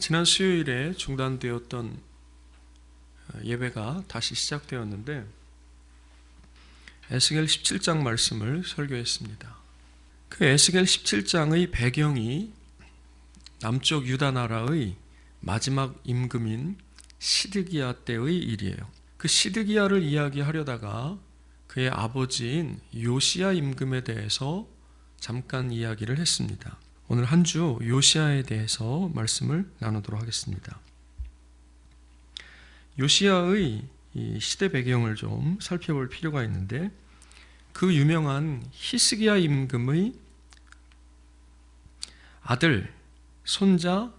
지난 수요일에 중단되었던 예배가 다시 시작되었는데 에스겔 17장 말씀을 설교했습니다. 그 에스겔 17장의 배경이 남쪽 유다 나라의 마지막 임금인 시드기야 때의 일이에요. 그 시드기야를 이야기하려다가 그의 아버지인 요시야 임금에 대해서 잠깐 이야기를 했습니다. 오늘 한 주 요시야에 대해서 말씀을 나누도록 하겠습니다. 요시야의 시대 배경을 좀 살펴볼 필요가 있는데 그 유명한 히스기야 임금의 아들, 손자,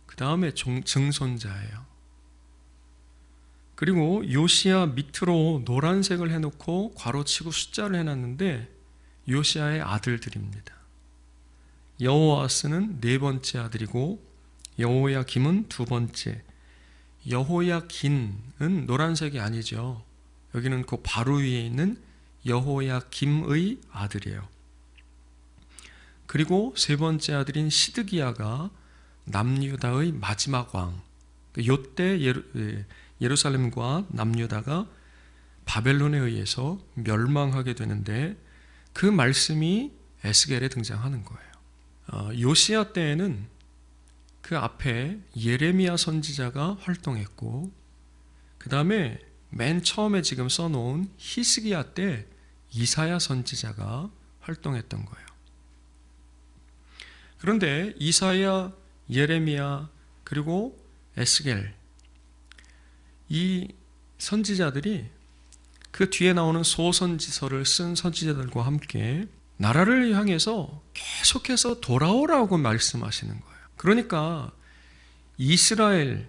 그 다음에 증손자예요. 그리고 요시야 밑으로 노란색을 해놓고 괄호치고 숫자를 해놨는데 요시야의 아들들입니다. 여호아스는 네 번째 아들이고 여호야김은 두 번째. 여호야긴은 노란색이 아니죠. 여기는 그 바로 위에 있는 여호야김의 아들이에요. 그리고 세 번째 아들인 시드기야가 남유다의 마지막 왕. 요때 예루살렘과 남유다가 바벨론에 의해서 멸망하게 되는데 그 말씀이 에스겔에 등장하는 거예요. 요시야 때에는 그 앞에 예레미야 선지자가 활동했고 그 다음에 맨 처음에 지금 써놓은 히스기야 때 이사야 선지자가 활동했던 거예요. 그런데 이사야, 예레미야 그리고 에스겔 이 선지자들이 그 뒤에 나오는 소선지서를 쓴 선지자들과 함께 나라를 향해서 계속해서 돌아오라고 말씀하시는 거예요. 그러니까 이스라엘,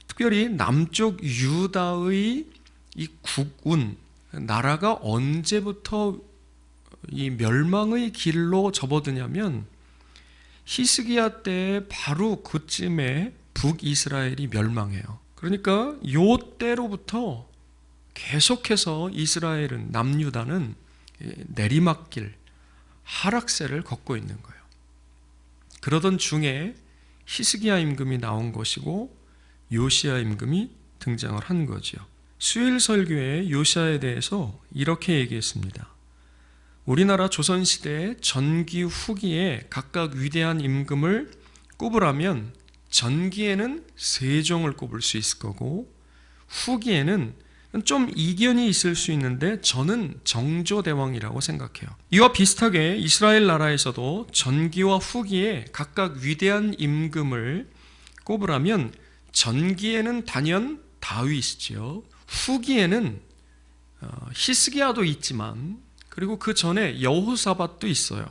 특별히 남쪽 유다의 이 국운, 나라가 언제부터 이 멸망의 길로 접어드냐면 히스기야 때 바로 그쯤에 북이스라엘이 멸망해요. 그러니까 요 때로부터 계속해서 이스라엘은, 남유다는 내리막길, 하락세를 걷고 있는 거예요. 그러던 중에 히스기야 임금이 나온 것이고 요시야 임금이 등장을 한 거죠. 수요일 설교에 요시야에 대해서 이렇게 얘기했습니다. 우리나라 조선시대 전기 후기에 각각 위대한 임금을 꼽으라면 전기에는 세종을 꼽을 수 있을 거고 후기에는 좀 이견이 있을 수 있는데 저는 정조대왕이라고 생각해요. 이와 비슷하게 이스라엘 나라에서도 전기와 후기에 각각 위대한 임금을 꼽으라면 전기에는 단연 다윗이지요. 후기에는 히스기야도 있지만 그리고 그 전에 여호사밧도 있어요.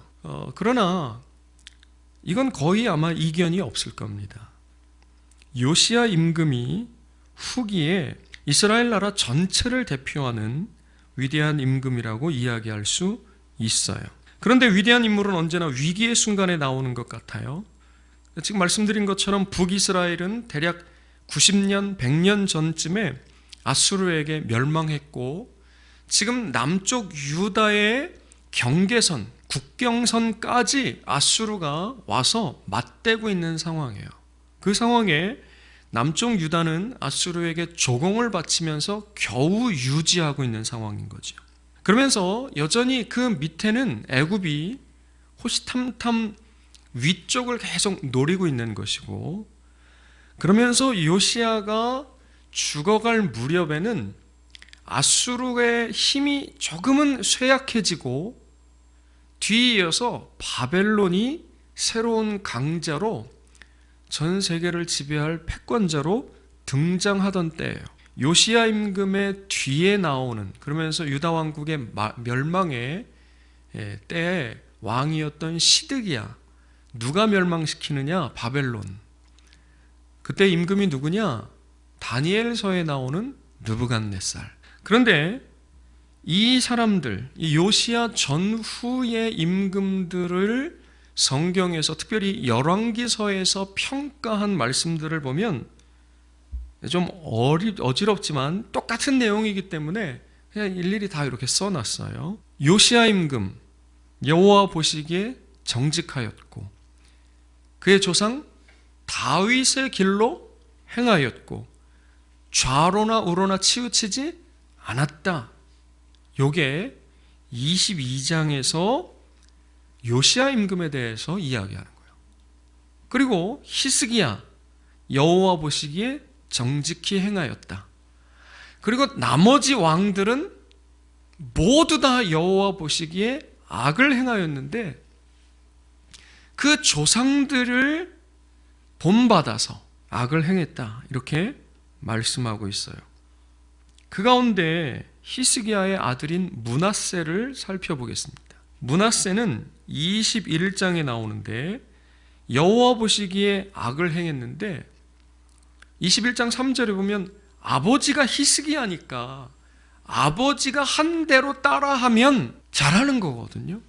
그러나 이건 거의 아마 이견이 없을 겁니다. 요시야 임금이 후기에 이스라엘 나라 전체를 대표하는 위대한 임금이라고 이야기할 수 있어요. 그런데 위대한 인물은 언제나 위기의 순간에 나오는 것 같아요. 지금 말씀드린 것처럼 북이스라엘은 대략 90년, 100년 전쯤에 아수르에게 멸망했고 지금 남쪽 유다의 경계선, 국경선까지 아수르가 와서 맞대고 있는 상황이에요. 그 상황에 남쪽 유다는 아수르에게 조공을 바치면서 겨우 유지하고 있는 상황인 거죠. 그러면서 여전히 그 밑에는 애굽이 호시탐탐 위쪽을 계속 노리고 있는 것이고 그러면서 요시야가 죽어갈 무렵에는 아수르의 힘이 조금은 쇠약해지고 뒤이어서 바벨론이 새로운 강자로 전 세계를 지배할 패권자로 등장하던 때예요. 요시야 임금의 뒤에 나오는 그러면서 유다 왕국의 멸망의 때에 왕이었던 시드기야 누가 멸망시키느냐? 바벨론. 그때 임금이 누구냐? 다니엘서에 나오는 느부갓네살. 그런데 이 사람들, 이 요시야 전후의 임금들을 성경에서 특별히 열왕기서에서 평가한 말씀들을 보면 좀 어지럽지만 똑같은 내용이기 때문에 그냥 일일이 다 이렇게 써놨어요. 요시야 임금, 여호와 보시기에 정직하였고 그의 조상 다윗의 길로 행하였고 좌로나 우로나 치우치지 않았다. 요게 22장에서 요시야 임금에 대해서 이야기하는 거예요. 그리고 히스기야 여호와 보시기에 정직히 행하였다. 그리고 나머지 왕들은 모두 다 여호와 보시기에 악을 행하였는데 그 조상들을 본받아서 악을 행했다. 이렇게 말씀하고 있어요. 그 가운데 히스기야의 아들인 므낫세를 살펴보겠습니다. 므낫세는 21장에 나오는데 여호와 보시기에 악을 행했는데 21장 3절에 보면 아버지가 히스기야니까 아버지가 한 대로 따라하면 잘하는 거거든요.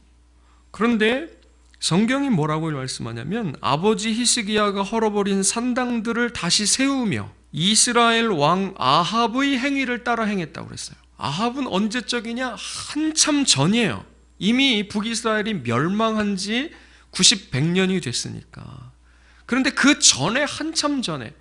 그런데 성경이 뭐라고 말씀하냐면 아버지 히스기야가 헐어버린 산당들을 다시 세우며 이스라엘 왕 아합의 행위를 따라 행했다고 그랬어요. 아합은 언제적이냐? 한참 전이에요. 이미 북이스라엘이 멸망한 지 100년이 됐으니까. 그런데 그 전에 한참 전에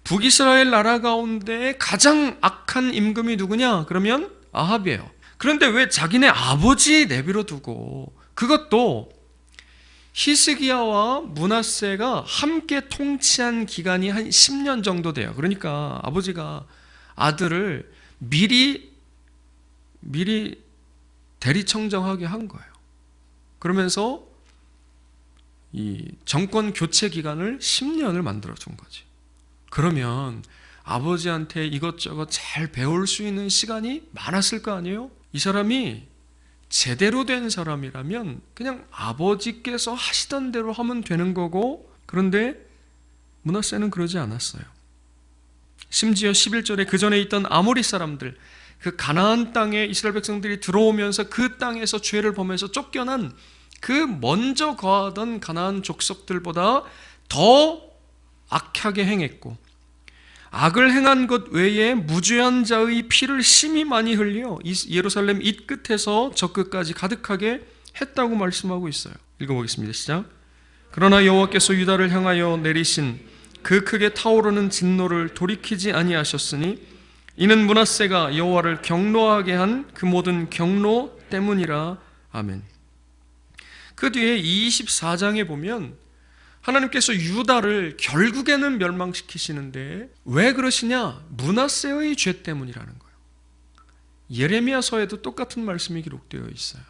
북이스라엘 나라 가운데 가장 악한 임금이 누구냐? 그러면 아합이에요. 그런데 왜 자기네 아버지 내버려 두고 그것도 히스기야와 므낫세가 함께 통치한 기간이 한 10년 정도 돼요. 그러니까 아버지가 아들을 미리 대리청정하게 한 거예요. 그러면서 이 정권 교체 기간을 10년을 만들어 준 거지. 그러면 아버지한테 이것저것 잘 배울 수 있는 시간이 많았을 거 아니에요? 이 사람이 제대로 된 사람이라면 그냥 아버지께서 하시던 대로 하면 되는 거고, 그런데 므낫세는 그러지 않았어요. 심지어 11절에 그 전에 있던 아모리 사람들, 그 가나안 땅에 이스라엘 백성들이 들어오면서 그 땅에서 죄를 범해서 쫓겨난 그 먼저 거하던 가나안 족속들보다 더 악하게 행했고, 악을 행한 것 외에 무죄한 자의 피를 심히 많이 흘려 예루살렘 이 끝에서 저 끝까지 가득하게 했다고 말씀하고 있어요. 읽어보겠습니다. 시작. 그러나 여호와께서 유다를 향하여 내리신 그 크게 타오르는 진노를 돌이키지 아니하셨으니 이는 므낫세가 여호와를 경노하게 한 그 모든 경노 때문이라. 아멘. 그 뒤에 24장에 보면 하나님께서 유다를 결국에는 멸망시키시는데 왜 그러시냐? 므낫세의 죄 때문이라는 거예요. 예레미야서에도 똑같은 말씀이 기록되어 있어요.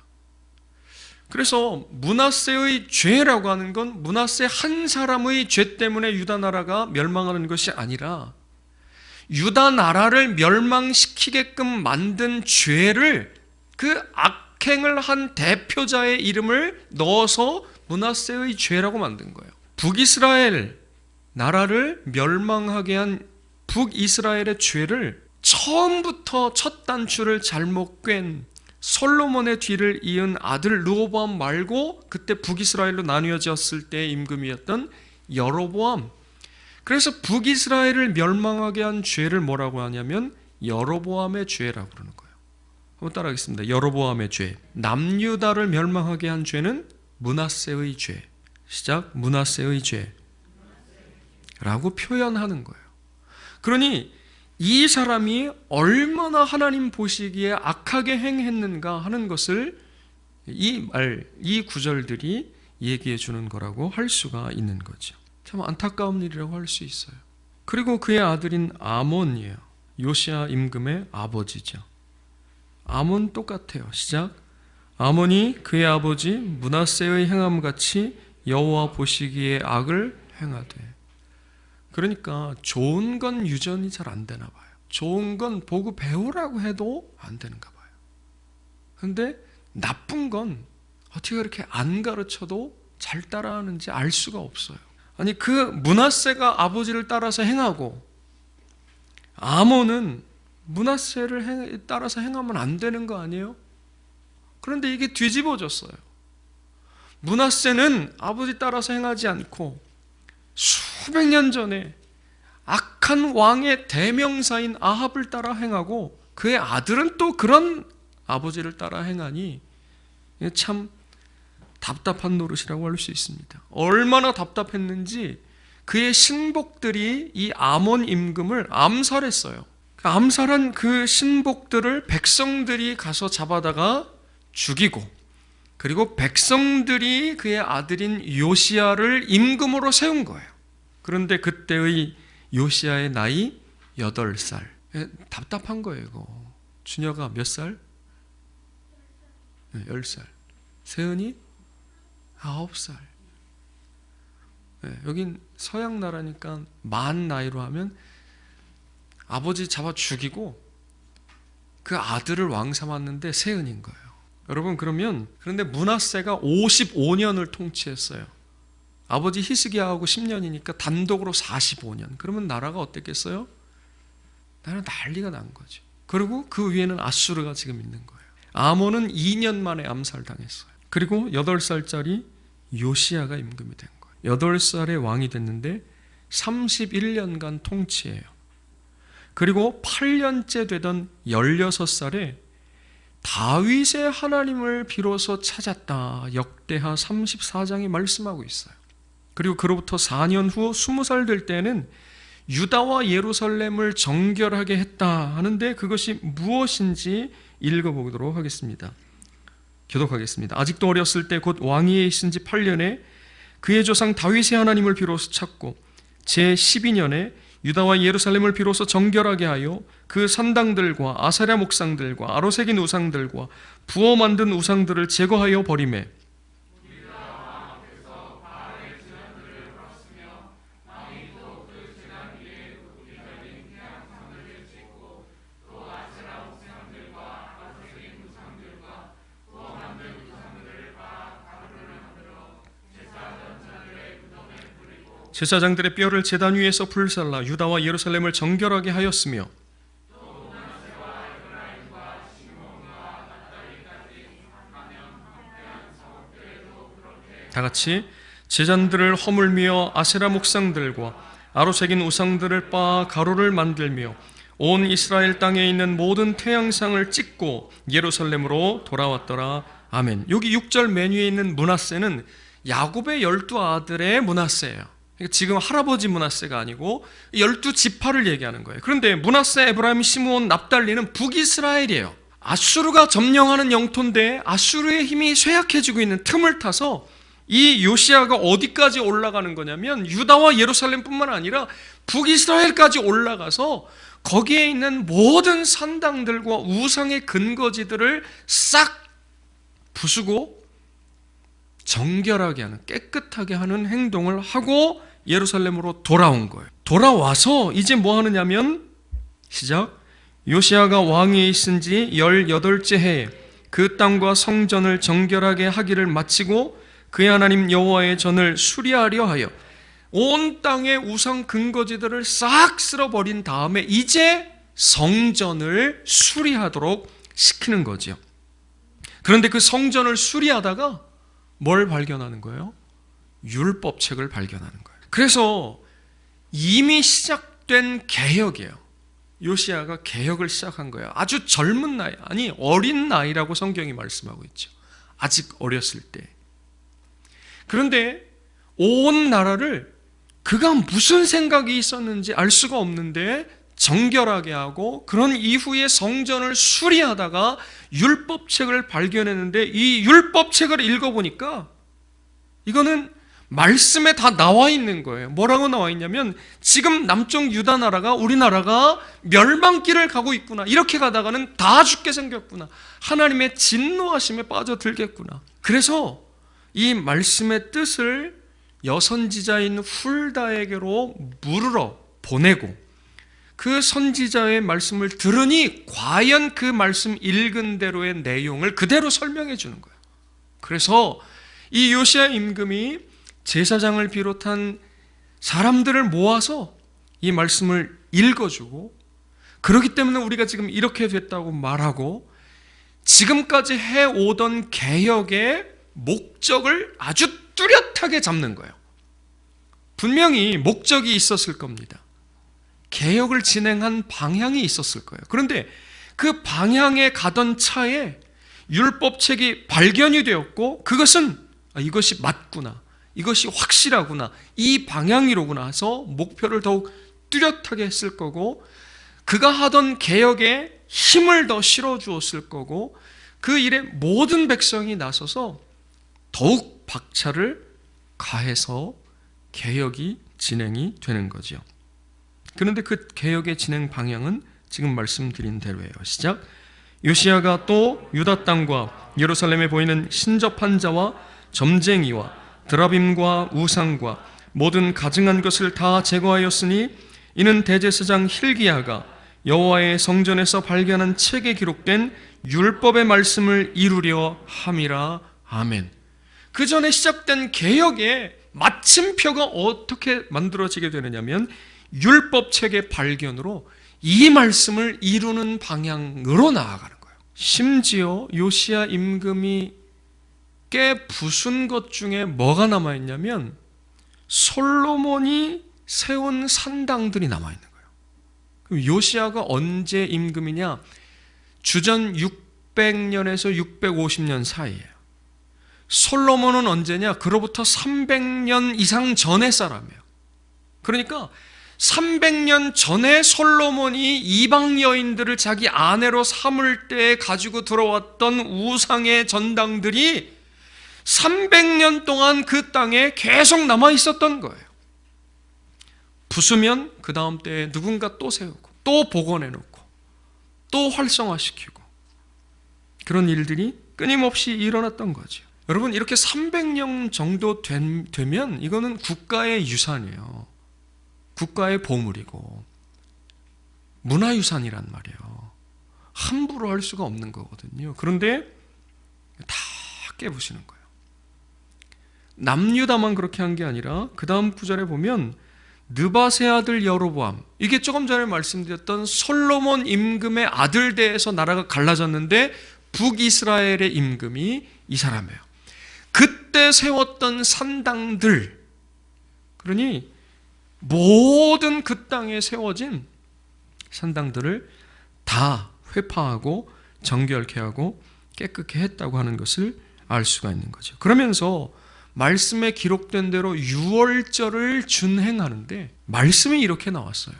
그래서 므낫세의 죄라고 하는 건 므낫세 한 사람의 죄 때문에 유다 나라가 멸망하는 것이 아니라 유다 나라를 멸망시키게끔 만든 죄를, 그 악행을 한 대표자의 이름을 넣어서 므낫세의 죄라고 만든 거예요. 북이스라엘 나라를 멸망하게 한 북이스라엘의 죄를 처음부터 첫 단추를 잘못 꿰인 솔로몬의 뒤를 이은 아들 르호보암 말고 그때 북이스라엘로 나뉘어졌을 때의 임금이었던 여로보암, 그래서 북이스라엘을 멸망하게 한 죄를 뭐라고 하냐면 여로보암의 죄라고 그러는 거예요. 한번 따라하겠습니다. 여로보암의 죄. 남유다를 멸망하게 한 죄는 므낫세의 죄. 시작. 므낫세의 죄 라고 표현하는 거예요. 그러니 이 사람이 얼마나 하나님 보시기에 악하게 행했는가 하는 것을 이 구절들이 얘기해 주는 거라고 할 수가 있는 거죠. 참 안타까운 일이라고 할 수 있어요. 그리고 그의 아들인 아몬이에요. 요시야 임금의 아버지죠. 아몬 똑같아요. 시작. 아몬이 그의 아버지 므낫세의 행함같이 여호와 보시기에 악을 행하되. 그러니까 좋은 건 유전이 잘 안 되나 봐요. 좋은 건 보고 배우라고 해도 안 되는가 봐요. 그런데 나쁜 건 어떻게 그렇게 안 가르쳐도 잘 따라하는지 알 수가 없어요. 아니, 그 므낫세가 아버지를 따라서 행하고 아몬은 므낫세를 따라서 행하면 안 되는 거 아니에요? 그런데 이게 뒤집어졌어요. 므낫세는 아버지 따라서 행하지 않고 수백 년 전에 악한 왕의 대명사인 아합을 따라 행하고 그의 아들은 또 그런 아버지를 따라 행하니 참 답답한 노릇이라고 할 수 있습니다. 얼마나 답답했는지 그의 신복들이 이 아몬 임금을 암살했어요. 암살한 그 신복들을 백성들이 가서 잡아다가 죽이고, 그리고 백성들이 그의 아들인 요시야를 임금으로 세운 거예요. 그런데 그때의 요시야의 나이 8살. 답답한 거예요, 이거. 주녀가 몇 살? 10살. 세은이 9살. 여긴 서양 나라니까 만 나이로 하면 아버지 잡아 죽이고 그 아들을 왕 삼았는데 세은인 거예요. 여러분, 그런데 므낫세가 55년을 통치했어요. 아버지 히스기야하고 10년이니까 단독으로 45년. 그러면 나라가 어땠겠어요? 나라는 난리가 난 거죠. 그리고 그 위에는 아수르가 지금 있는 거예요. 아몬은 2년 만에 암살당했어요. 그리고 8살짜리 요시야가 임금이 된 거예요. 8살에 왕이 됐는데 31년간 통치해요. 그리고 8년째 되던 16살에 다윗의 하나님을 비로소 찾았다. 역대하 34장이 말씀하고 있어요. 그리고 그로부터 4년 후 20살 될 때는 유다와 예루살렘을 정결하게 했다 하는데, 그것이 무엇인지 읽어보도록 하겠습니다. 교독하겠습니다. 아직도 어렸을 때 곧 왕위에 있은 지 8년에 그의 조상 다윗의 하나님을 비로소 찾고 제12년에 유다와 예루살렘을 비로소 정결하게 하여 그 산당들과 아사랴 목상들과 아로새긴 우상들과 부어 만든 우상들을 제거하여 버리매, 제사장들의 뼈를 제단 위에서 불살라 유다와 예루살렘을 정결하게 하였으며, 다같이 제단들을 허물며 아세라 목상들과 아로새긴 우상들을 빻아 가루를 만들며 온 이스라엘 땅에 있는 모든 태양상을 찍고 예루살렘으로 돌아왔더라. 아멘. 여기 6절 맨 위에 있는 므낫세는 야곱의 12아들의 므낫세예요. 지금 할아버지 므낫세가 아니고 12지파를 얘기하는 거예요. 그런데 므낫세, 에브라임, 시므온, 납달리는 북이스라엘이에요. 아수르가 점령하는 영토인데 아수르의 힘이 쇠약해지고 있는 틈을 타서 이 요시야가 어디까지 올라가는 거냐면 유다와 예루살렘뿐만 아니라 북이스라엘까지 올라가서 거기에 있는 모든 산당들과 우상의 근거지들을 싹 부수고 정결하게 하는, 깨끗하게 하는 행동을 하고 예루살렘으로 돌아온 거예요. 돌아와서 이제 뭐 하느냐면, 시작. 요시야가 왕위에 있은 지 18째 해에 그 땅과 성전을 정결하게 하기를 마치고 그의 하나님 여호와의 전을 수리하려 하여 온 땅의 우상 근거지들을 싹 쓸어버린 다음에 이제 성전을 수리하도록 시키는 거죠. 그런데 그 성전을 수리하다가 뭘 발견하는 거예요? 율법책을 발견하는 거예요. 그래서 이미 시작된 개혁이에요. 요시야가 개혁을 시작한 거예요. 아주 젊은 나이, 아니 어린 나이라고 성경이 말씀하고 있죠. 아직 어렸을 때. 그런데 온 나라를 그가 무슨 생각이 있었는지 알 수가 없는데 정결하게 하고, 그런 이후에 성전을 수리하다가 율법책을 발견했는데, 이 율법책을 읽어보니까 이거는 말씀에 다 나와 있는 거예요. 뭐라고 나와 있냐면, 지금 남쪽 유다 나라가, 우리나라가 멸망길을 가고 있구나, 이렇게 가다가는 다 죽게 생겼구나, 하나님의 진노하심에 빠져들겠구나. 그래서 이 말씀의 뜻을 여선지자인 훌다에게로 물으러 보내고, 그 선지자의 말씀을 들으니 과연 그 말씀 읽은 대로의 내용을 그대로 설명해 주는 거예요. 그래서 이 요시야 임금이 제사장을 비롯한 사람들을 모아서 이 말씀을 읽어주고, 그렇기 때문에 우리가 지금 이렇게 됐다고 말하고, 지금까지 해오던 개혁의 목적을 아주 뚜렷하게 잡는 거예요. 분명히 목적이 있었을 겁니다. 개혁을 진행한 방향이 있었을 거예요. 그런데 그 방향에 가던 차에 율법책이 발견이 되었고, 그것은 이것이 맞구나, 이것이 확실하구나, 이 방향이로구나 해서 목표를 더욱 뚜렷하게 했을 거고, 그가 하던 개혁에 힘을 더 실어주었을 거고, 그 일에 모든 백성이 나서서 더욱 박차를 가해서 개혁이 진행이 되는 거죠. 그런데 그 개혁의 진행 방향은 지금 말씀드린 대로예요. 시작. 요시야가 또 유다 땅과 예루살렘에 보이는 신접한 자와 점쟁이와 드라빔과 우상과 모든 가증한 것을 다 제거하였으니 이는 대제사장 hil기야가 여호와의 성전에서 발견한 책에 기록된 율법의 말씀을 이루려 함이라. 아멘. 그 전에 시작된 개혁의 마침표가 어떻게 만들어지게 되느냐면 율법책의 발견으로 이 말씀을 이루는 방향으로 나아가는 거예요. 심지어 요시야 임금이 꽤 부순 것 중에 뭐가 남아있냐면 솔로몬이 세운 산당들이 남아있는 거예요. 그럼 요시야가 언제 임금이냐? 주전 600년에서 650년 사이예요. 솔로몬은 언제냐? 그로부터 300년 이상 전의 사람이에요. 그러니까 300년 전에 솔로몬이 이방 여인들을 자기 아내로 삼을 때 가지고 들어왔던 우상의 전당들이 300년 동안 그 땅에 계속 남아 있었던 거예요. 부수면 그 다음 때에 누군가 또 세우고 또 복원해 놓고 또 활성화시키고 그런 일들이 끊임없이 일어났던 거죠. 여러분, 이렇게 300년 정도 되면 이거는 국가의 유산이에요. 국가의 보물이고 문화유산이란 말이에요. 함부로 할 수가 없는 거거든요. 그런데 다 깨부시는 거예요. 남유다만 그렇게 한 게 아니라 그 다음 구절에 보면 느밧의 아들 여로보암, 이게 조금 전에 말씀드렸던 솔로몬 임금의 아들대에서 나라가 갈라졌는데 북이스라엘의 임금이 이 사람이에요. 그때 세웠던 산당들, 그러니 모든 그 땅에 세워진 산당들을 다 회파하고 정결케 하고 깨끗게 했다고 하는 것을 알 수가 있는 거죠. 그러면서 말씀에 기록된 대로 유월절을 준행하는데 말씀이 이렇게 나왔어요.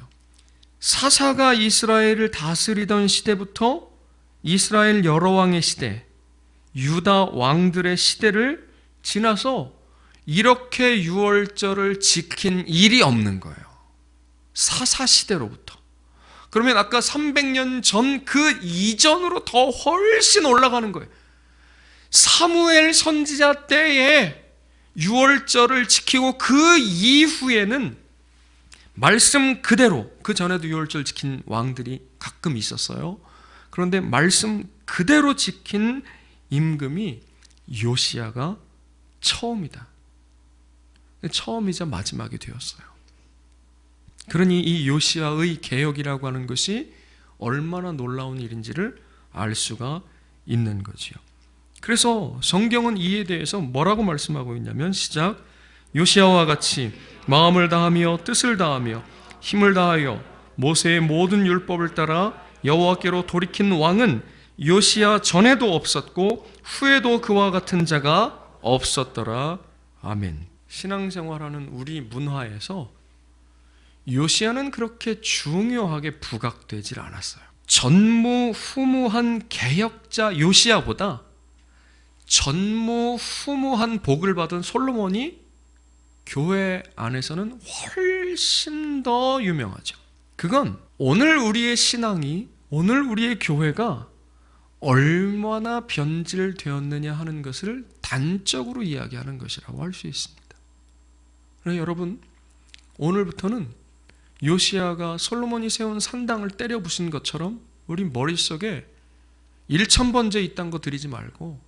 사사가 이스라엘을 다스리던 시대부터 이스라엘 여러 왕의 시대, 유다 왕들의 시대를 지나서 이렇게 유월절을 지킨 일이 없는 거예요. 사사 시대로부터. 그러면 아까 300년 전 그 이전으로 더 훨씬 올라가는 거예요. 사무엘 선지자 때에 유월절을 지키고 그 이후에는 말씀 그대로, 그 전에도 유월절 지킨 왕들이 가끔 있었어요. 그런데 말씀 그대로 지킨 임금이 요시야가 처음이다. 처음이자 마지막이 되었어요. 그러니 이 요시야의 개혁이라고 하는 것이 얼마나 놀라운 일인지를 알 수가 있는 거지요. 그래서 성경은 이에 대해서 뭐라고 말씀하고 있냐면 시작. 요시야와 같이 마음을 다하며 뜻을 다하며 힘을 다하여 모세의 모든 율법을 따라 여호와께로 돌이킨 왕은 요시야 전에도 없었고 후에도 그와 같은 자가 없었더라. 아멘. 신앙생활하는 우리 문화에서 요시야는 그렇게 중요하게 부각되질 않았어요. 전무후무한 개혁자 요시야보다 전무후무한 복을 받은 솔로몬이 교회 안에서는 훨씬 더 유명하죠. 그건 오늘 우리의 신앙이, 오늘 우리의 교회가 얼마나 변질되었느냐 하는 것을 단적으로 이야기하는 것이라고 할 수 있습니다. 그래서 여러분, 오늘부터는 요시야가 솔로몬이 세운 산당을 때려 부순 것처럼 우리 머릿속에 1000번째 이딴 거 드리지 말고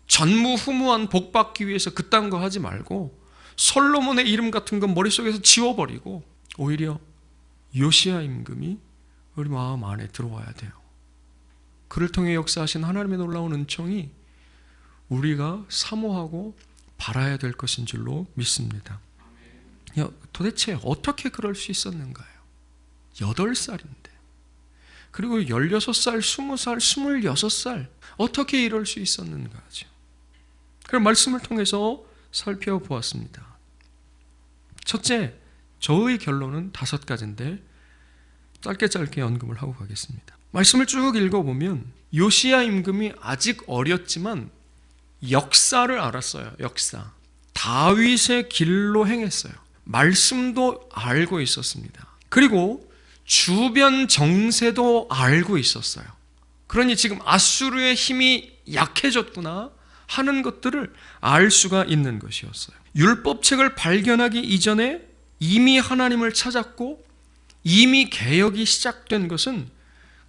전무후무한 복 받기 위해서 그딴 거 하지 말고 솔로몬의 이름 같은 건 머릿속에서 지워버리고 오히려 요시야 임금이 우리 마음 안에 들어와야 돼요. 그를 통해 역사하신 하나님의 놀라운 은총이 우리가 사모하고 바라야 될 것인 줄로 믿습니다. 도대체 어떻게 그럴 수 있었는가요? 8살인데 그리고 16살, 20살, 26살 어떻게 이럴 수 있었는가죠. 그럼 말씀을 통해서 살펴보았습니다. 첫째, 저의 결론은 5가지인데 짧게 언급을 하고 가겠습니다. 말씀을 쭉 읽어보면 요시야 임금이 아직 어렸지만 역사를 알았어요. 역사. 다윗의 길로 행했어요. 말씀도 알고 있었습니다. 그리고 주변 정세도 알고 있었어요. 그러니 지금 아수르의 힘이 약해졌구나 하는 것들을 알 수가 있는 것이었어요. 율법책을 발견하기 이전에 이미 하나님을 찾았고 이미 개혁이 시작된 것은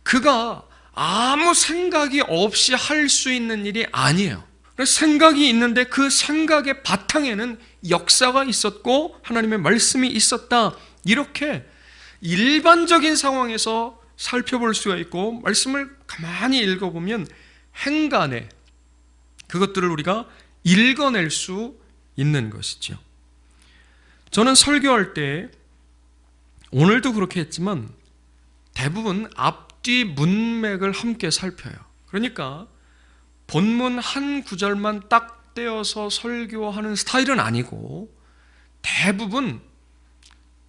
그가 아무 생각이 없이 할 수 있는 일이 아니에요. 생각이 있는데 그 생각의 바탕에는 역사가 있었고 하나님의 말씀이 있었다. 이렇게 일반적인 상황에서 살펴볼 수가 있고 말씀을 가만히 읽어보면 행간에 그것들을 우리가 읽어낼 수 있는 것이죠. 저는 설교할 때 오늘도 그렇게 했지만 대부분 앞뒤 문맥을 함께 살펴요. 그러니까 본문 한 구절만 딱 떼어서 설교하는 스타일은 아니고 대부분,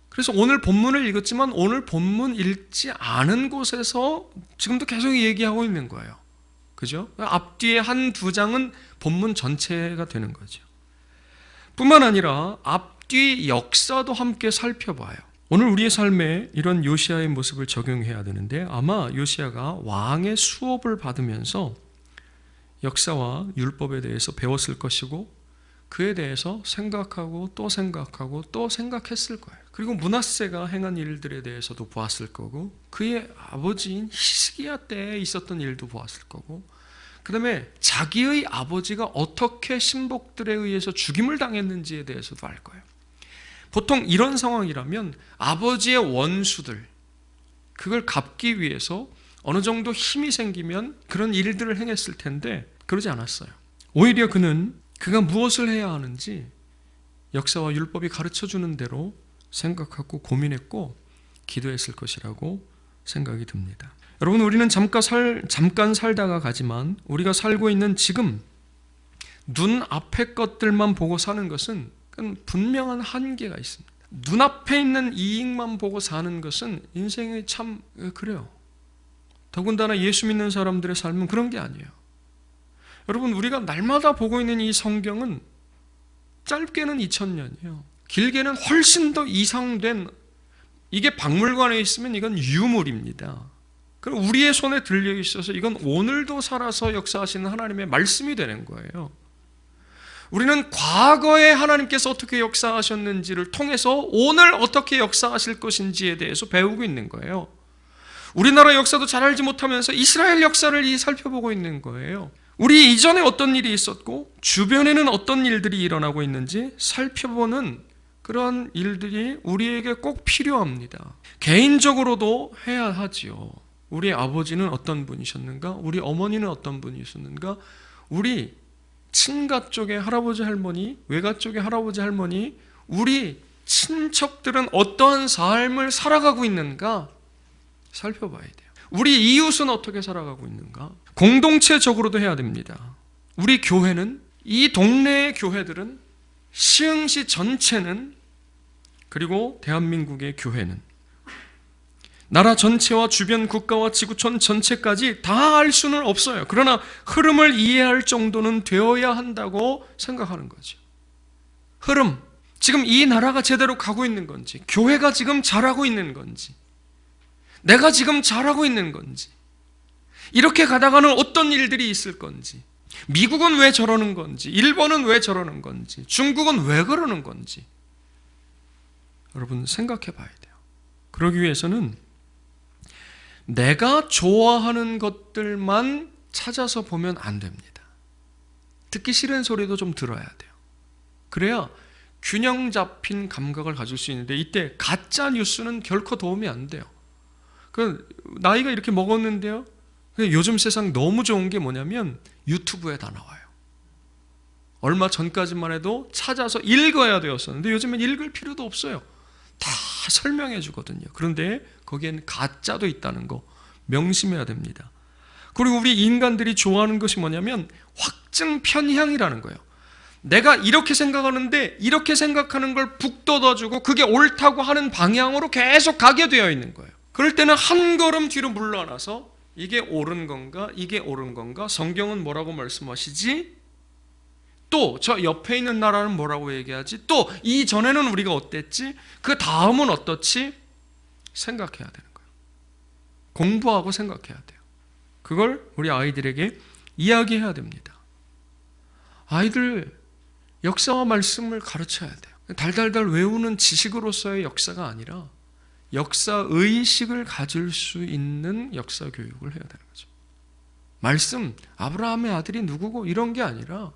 그래서 오늘 본문을 읽었지만 오늘 본문 읽지 않은 곳에서 지금도 계속 얘기하고 있는 거예요. 그죠? 앞뒤에 한 두 장은 본문 전체가 되는 거죠. 뿐만 아니라 앞뒤 역사도 함께 살펴봐요. 오늘 우리의 삶에 이런 요시야의 모습을 적용해야 되는데 아마 요시야가 왕의 수업을 받으면서 역사와 율법에 대해서 배웠을 것이고 그에 대해서 생각하고 또 생각하고 또 생각했을 거예요. 그리고 므낫세가 행한 일들에 대해서도 보았을 거고 그의 아버지인 히스기야 때에 있었던 일도 보았을 거고 그 다음에 자기의 아버지가 어떻게 신복들에 의해서 죽임을 당했는지에 대해서도 알 거예요. 보통 이런 상황이라면 아버지의 원수들 그걸 갚기 위해서 어느 정도 힘이 생기면 그런 일들을 행했을 텐데 그러지 않았어요. 오히려 그가 무엇을 해야 하는지 역사와 율법이 가르쳐주는 대로 생각하고 고민했고 기도했을 것이라고 생각이 듭니다. 여러분, 우리는 잠깐 살다가 가지만 우리가 살고 있는 지금 눈앞의 것들만 보고 사는 것은 분명한 한계가 있습니다. 눈앞에 있는 이익만 보고 사는 것은 인생이 참 그래요. 더군다나 예수 믿는 사람들의 삶은 그런 게 아니에요. 여러분, 우리가 날마다 보고 있는 이 성경은 짧게는 2000년이에요. 길게는 훨씬 더 이상된, 이게 박물관에 있으면 이건 유물입니다. 그리고 우리의 손에 들려 있어서 이건 오늘도 살아서 역사하시는 하나님의 말씀이 되는 거예요. 우리는 과거에 하나님께서 어떻게 역사하셨는지를 통해서 오늘 어떻게 역사하실 것인지에 대해서 배우고 있는 거예요. 우리나라 역사도 잘 알지 못하면서 이스라엘 역사를 살펴보고 있는 거예요. 우리 이전에 어떤 일이 있었고 주변에는 어떤 일들이 일어나고 있는지 살펴보는 그런 일들이 우리에게 꼭 필요합니다. 개인적으로도 해야 하지요. 우리 아버지는 어떤 분이셨는가? 우리 어머니는 어떤 분이셨는가? 우리 친가 쪽의 할아버지 할머니, 외가 쪽의 할아버지 할머니, 우리 친척들은 어떠한 삶을 살아가고 있는가? 살펴봐야 돼요. 우리 이웃은 어떻게 살아가고 있는가? 공동체적으로도 해야 됩니다. 우리 교회는, 이 동네의 교회들은, 시흥시 전체는, 그리고 대한민국의 교회는 나라 전체와 주변 국가와 지구촌 전체까지 다 알 수는 없어요. 그러나 흐름을 이해할 정도는 되어야 한다고 생각하는 거죠. 흐름, 지금 이 나라가 제대로 가고 있는 건지, 교회가 지금 잘하고 있는 건지, 내가 지금 잘하고 있는 건지, 이렇게 가다가는 어떤 일들이 있을 건지, 미국은 왜 저러는 건지, 일본은 왜 저러는 건지, 중국은 왜 그러는 건지 여러분 생각해 봐야 돼요. 그러기 위해서는 내가 좋아하는 것들만 찾아서 보면 안 됩니다. 듣기 싫은 소리도 좀 들어야 돼요. 그래야 균형 잡힌 감각을 가질 수 있는데 이때 가짜 뉴스는 결코 도움이 안 돼요. 나이가 이렇게 먹었는데요. 요즘 세상 너무 좋은 게 뭐냐면 유튜브에 다 나와요. 얼마 전까지만 해도 찾아서 읽어야 되었었는데 요즘엔 읽을 필요도 없어요. 다 설명해 주거든요. 그런데 거기에는 가짜도 있다는 거 명심해야 됩니다. 그리고 우리 인간들이 좋아하는 것이 뭐냐면 확증 편향이라는 거예요. 내가 이렇게 생각하는데 이렇게 생각하는 걸 북돋아주고 그게 옳다고 하는 방향으로 계속 가게 되어 있는 거예요. 그럴 때는 한 걸음 뒤로 물러나서 이게 옳은 건가? 이게 옳은 건가? 성경은 뭐라고 말씀하시지? 또 저 옆에 있는 나라는 뭐라고 얘기하지? 또 이전에는 우리가 어땠지? 그 다음은 어떻지? 생각해야 되는 거예요. 공부하고 생각해야 돼요. 그걸 우리 아이들에게 이야기해야 됩니다. 아이들 역사와 말씀을 가르쳐야 돼요. 달달달 외우는 지식으로서의 역사가 아니라 역사의식을 가질 수 있는 역사 교육을 해야 되는 거죠. 말씀, 아브라함의 아들이 누구고 이런 게 아니라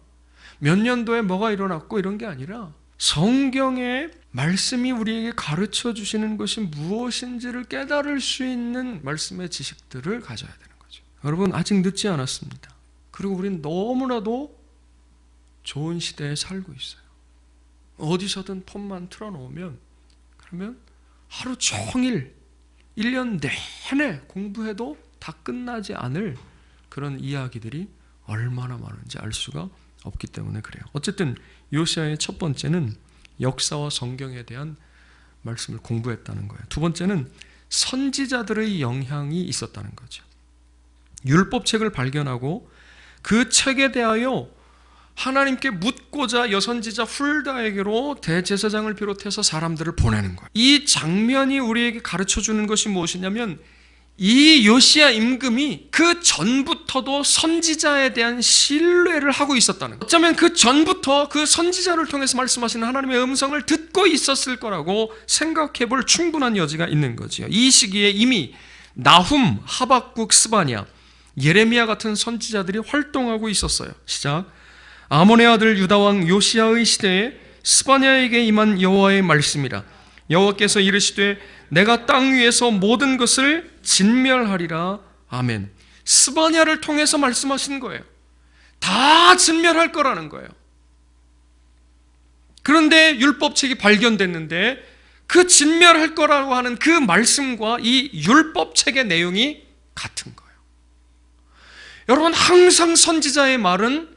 몇 년도에 뭐가 일어났고 이런 게 아니라 성경의 말씀이 우리에게 가르쳐 주시는 것이 무엇인지를 깨달을 수 있는 말씀의 지식들을 가져야 되는 거죠. 여러분, 아직 늦지 않았습니다. 그리고 우리는 너무나도 좋은 시대에 살고 있어요. 어디서든 폰만 틀어놓으면 그러면 하루 종일 1년 내내 공부해도 다 끝나지 않을 그런 이야기들이 얼마나 많은지 알 수가 없기 때문에 그래요. 어쨌든 요시야의 첫 번째는 역사와 성경에 대한 말씀을 공부했다는 거예요. 두 번째는 선지자들의 영향이 있었다는 거죠. 율법책을 발견하고 그 책에 대하여 하나님께 묻고자 여선지자 훌다에게로 대제사장을 비롯해서 사람들을 보내는 거예요. 이 장면이 우리에게 가르쳐주는 것이 무엇이냐면 이 요시야 임금이 그 전부터도 선지자에 대한 신뢰를 하고 있었다는 거예요. 어쩌면 그 전부터 그 선지자를 통해서 말씀하시는 하나님의 음성을 듣고 있었을 거라고 생각해 볼 충분한 여지가 있는 거죠. 이 시기에 이미 나훔, 하박국, 스바냐, 예레미야 같은 선지자들이 활동하고 있었어요. 시작. 아몬의 아들 유다왕 요시야의 시대에 스바냐에게 임한 여호와의 말씀이라. 여호와께서 이르시되 내가 땅 위에서 모든 것을 진멸하리라. 아멘. 스바냐를 통해서 말씀하신 거예요. 다 진멸할 거라는 거예요. 그런데 율법책이 발견됐는데 그 진멸할 거라고 하는 그 말씀과 이 율법책의 내용이 같은 거예요. 여러분, 항상 선지자의 말은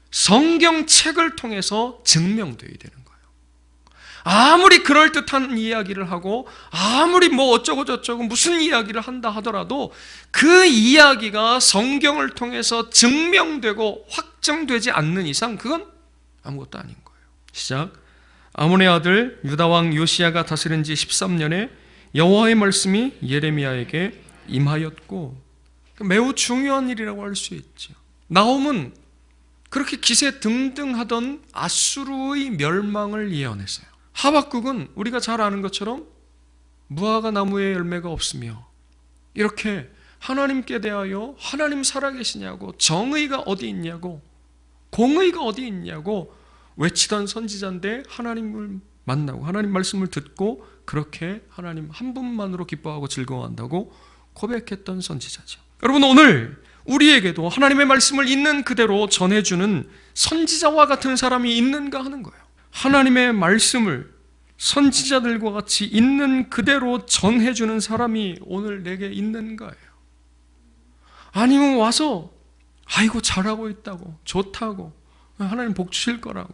성경책을 통해서 증명되어야 되는 거예요. 아무리 그럴듯한 이야기를 하고 아무리 뭐 어쩌고 저쩌고 무슨 이야기를 한다 하더라도 그 이야기가 성경을 통해서 증명되고 확정되지 않는 이상 그건 아무것도 아닌 거예요. 시작. 아몬의 아들 유다왕 요시야가 다스린 지 13년에 여호와의 말씀이 예레미야에게 임하였고, 매우 중요한 일이라고 할 수 있죠. 나홈은 그렇게 기세 등등하던 아수르의 멸망을 예언했어요. 하박국은 우리가 잘 아는 것처럼 무화과 나무에 열매가 없으며 이렇게 하나님께 대하여 하나님 살아계시냐고, 정의가 어디 있냐고, 공의가 어디 있냐고 외치던 선지자인데 하나님을 만나고 하나님 말씀을 듣고 그렇게 하나님 한 분만으로 기뻐하고 즐거워한다고 고백했던 선지자죠. 여러분, 오늘 우리에게도 하나님의 말씀을 있는 그대로 전해주는 선지자와 같은 사람이 있는가 하는 거예요. 하나님의 말씀을 선지자들과 같이 있는 그대로 전해주는 사람이 오늘 내게 있는가예요. 아니면 와서 아이고 잘하고 있다고, 좋다고, 하나님 복 주실 거라고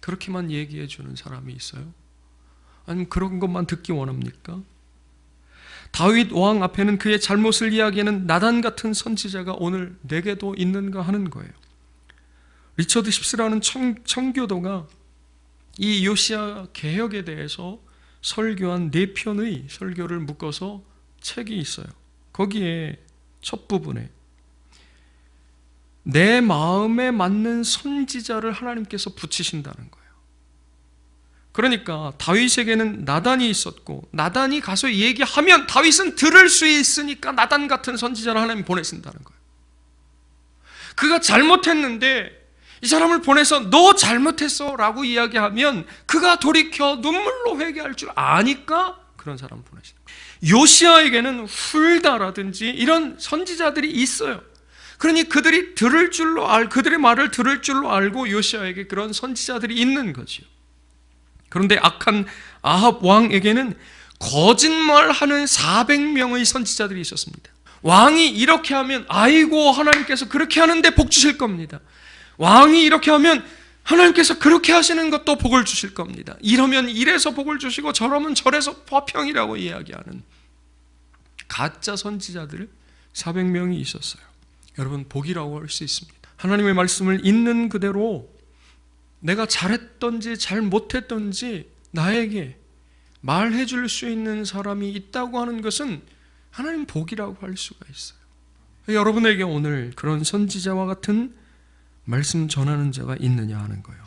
그렇게만 얘기해 주는 사람이 있어요? 아니면 그런 것만 듣기 원합니까? 다윗 왕 앞에는 그의 잘못을 이야기하는 나단 같은 선지자가 오늘 내게도 있는가 하는 거예요. 리처드 십스라는 청교도가 이 요시야 개혁에 대해서 설교한 4편의 설교를 묶어서 책이 있어요. 거기에 첫 부분에 내 마음에 맞는 선지자를 하나님께서 붙이신다는 거예요. 그러니까 다윗에게는 나단이 있었고 나단이 가서 얘기하면 다윗은 들을 수 있으니까 나단 같은 선지자를 하나님 보내신다는 거예요. 그가 잘못했는데 이 사람을 보내서 너 잘못했어 라고 이야기하면 그가 돌이켜 눈물로 회개할 줄 아니까 그런 사람을 보내신다. 요시야에게는 훌다라든지 이런 선지자들이 있어요. 그러니 그들이 그들의 말을 들을 줄로 알고 요시야에게 그런 선지자들이 있는 거지요. 그런데 악한 아합 왕에게는 거짓말하는 400명의 선지자들이 있었습니다. 왕이 이렇게 하면 아이고 하나님께서 그렇게 하는데 복 주실 겁니다. 왕이 이렇게 하면 하나님께서 그렇게 하시는 것도 복을 주실 겁니다. 이러면 이래서 복을 주시고 저러면 저래서 화평이라고 이야기하는 가짜 선지자들 400명이 있었어요. 여러분, 복이라고 할 수 있습니다. 하나님의 말씀을 있는 그대로 내가 잘했던지 잘못했던지 나에게 말해 줄 수 있는 사람이 있다고 하는 것은 하나님 복이라고 할 수가 있어요. 여러분에게 오늘 그런 선지자와 같은 말씀 전하는 자가 있느냐 하는 거예요.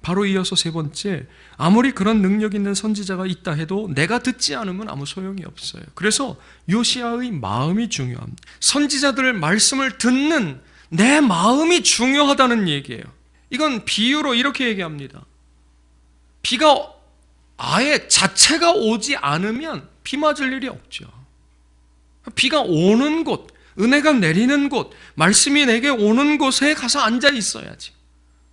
바로 이어서 세 번째, 아무리 그런 능력 있는 선지자가 있다 해도 내가 듣지 않으면 아무 소용이 없어요. 그래서 요시야의 마음이 중요합니다. 선지자들의 말씀을 듣는 내 마음이 중요하다는 얘기예요. 이건 비유로 이렇게 얘기합니다. 비가 아예 자체가 오지 않으면 비 맞을 일이 없죠. 비가 오는 곳, 은혜가 내리는 곳, 말씀이 내게 오는 곳에 가서 앉아 있어야지.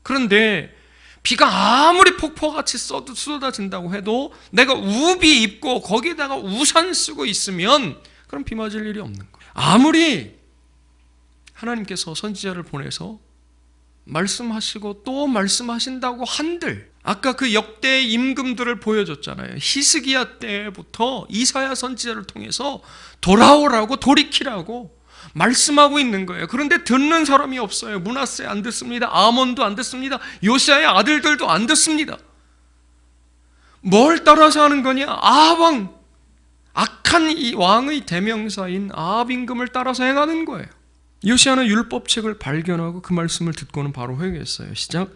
그런데 비가 아무리 폭포같이 쏟아진다고 해도 내가 우비 입고 거기에다가 우산 쓰고 있으면 그럼 비 맞을 일이 없는 거예요. 아무리 하나님께서 선지자를 보내서 말씀하시고 또 말씀하신다고 한들, 아까 그 역대의 임금들을 보여줬잖아요. 히스기야 때부터 이사야 선지자를 통해서 돌아오라고 돌이키라고 말씀하고 있는 거예요. 그런데 듣는 사람이 없어요. 므낫세 안 듣습니다. 아몬도 안 듣습니다. 요시야의 아들들도 안 듣습니다. 뭘 따라서 하는 거냐? 아합, 악한 이 왕의 대명사인 아합 임금을 따라서 행하는 거예요. 요시야는 율법책을 발견하고 그 말씀을 듣고는 바로 회개했어요. 시작.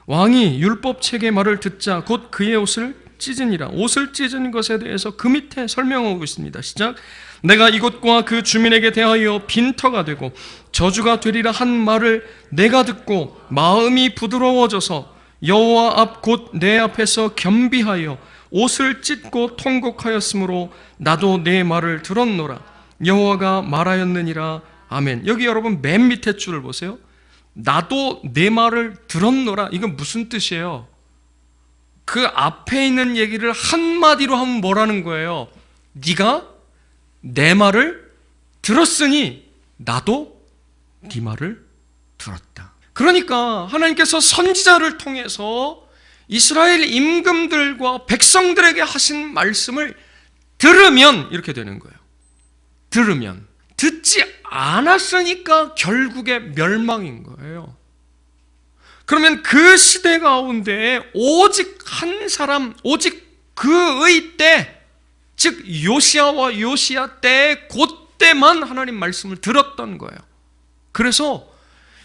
왕이 율법책의 말을 듣자 곧 그의 옷을 찢으니라. 옷을 찢은 것에 대해서 그 밑에 설명하고 있습니다. 시작. 내가 이곳과 그 주민에게 대하여 빈터가 되고 저주가 되리라 한 말을 내가 듣고 마음이 부드러워져서 여호와 앞 곧 내 앞에서 겸비하여 옷을 찢고 통곡하였으므로 나도 내 말을 들었노라. 여호와가 말하였느니라. 아멘. 여기 여러분 맨 밑에 줄을 보세요. 나도 내 말을 들었노라. 이건 무슨 뜻이에요? 그 앞에 있는 얘기를 한마디로 하면 뭐라는 거예요? 네가 내 말을 들었으니 나도 네 말을 들었다. 그러니까 하나님께서 선지자를 통해서 이스라엘 임금들과 백성들에게 하신 말씀을 들으면 이렇게 되는 거예요. 들으면. 듣지 않았으니까 결국에 멸망인 거예요. 그러면 그 시대 가운데 오직 한 사람, 오직 그의 때, 즉 요시야와 요시야 때 그때만 하나님 말씀을 들었던 거예요. 그래서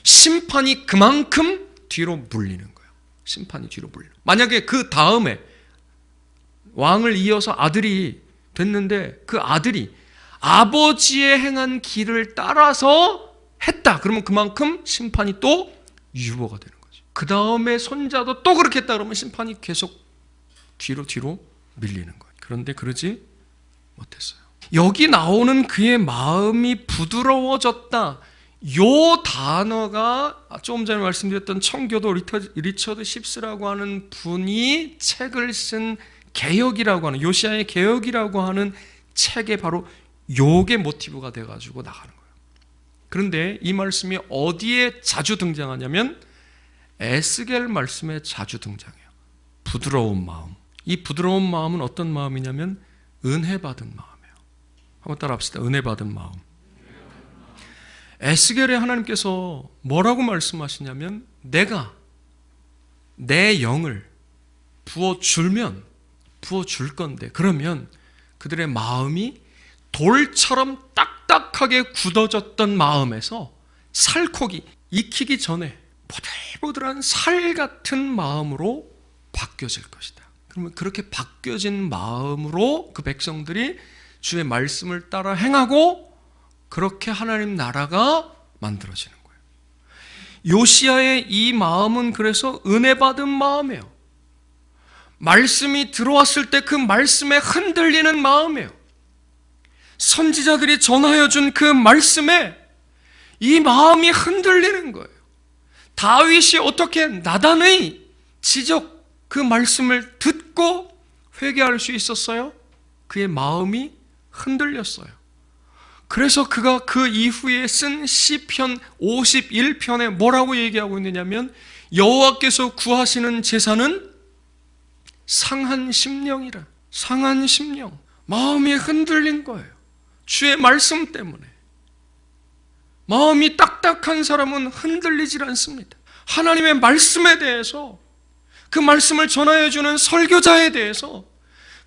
심판이 그만큼 뒤로 물리는 거예요. 심판이 뒤로 물려. 만약에 그 다음에 왕을 이어서 아들이 됐는데 그 아들이 아버지의 행한 길을 따라서 했다. 그러면 그만큼 심판이 또 유보가 되는 거죠. 그 다음에 손자도 또 그렇게 했다. 그러면 심판이 계속 뒤로 밀리는 거예요. 그런데 그러지 못했어요. 여기 나오는 그의 마음이 부드러워졌다. 요 단어가 조금 전에 말씀드렸던 청교도 리처드 십스라고 하는 분이 책을 쓴 개역이라고 하는, 요시야의 개역이라고 하는 책에 바로 요게 모티브가 돼가지고 나가는 거예요. 그런데 이 말씀이 어디에 자주 등장하냐면 에스겔 말씀에 자주 등장해요. 부드러운 마음. 이 부드러운 마음은 어떤 마음이냐면 은혜 받은 마음이에요. 한번 따라 합시다. 은혜 받은 마음. 에스겔에 하나님께서 뭐라고 말씀하시냐면 내가 내 영을 부어주면 부어줄 건데 그러면 그들의 마음이 돌처럼 딱딱하게 굳어졌던 마음에서 살코기 익히기 전에 보들보들한 살 같은 마음으로 바뀌어질 것이다. 그러면 그렇게 바뀌어진 마음으로 그 백성들이 주의 말씀을 따라 행하고 그렇게 하나님 나라가 만들어지는 거예요. 요시야의 이 마음은 그래서 은혜 받은 마음이에요. 말씀이 들어왔을 때 그 말씀에 흔들리는 마음이에요. 선지자들이 전하여 준 그 말씀에 이 마음이 흔들리는 거예요. 다윗이 어떻게 나단의 지적 그 말씀을 듣고 회개할 수 있었어요? 그의 마음이 흔들렸어요. 그래서 그가 그 이후에 쓴 시편 51편에 뭐라고 얘기하고 있느냐면 여호와께서 구하시는 제사는 상한 심령이라. 상한 심령. 마음이 흔들린 거예요. 주의 말씀 때문에. 마음이 딱딱한 사람은 흔들리질 않습니다. 하나님의 말씀에 대해서, 그 말씀을 전하여주는 설교자에 대해서,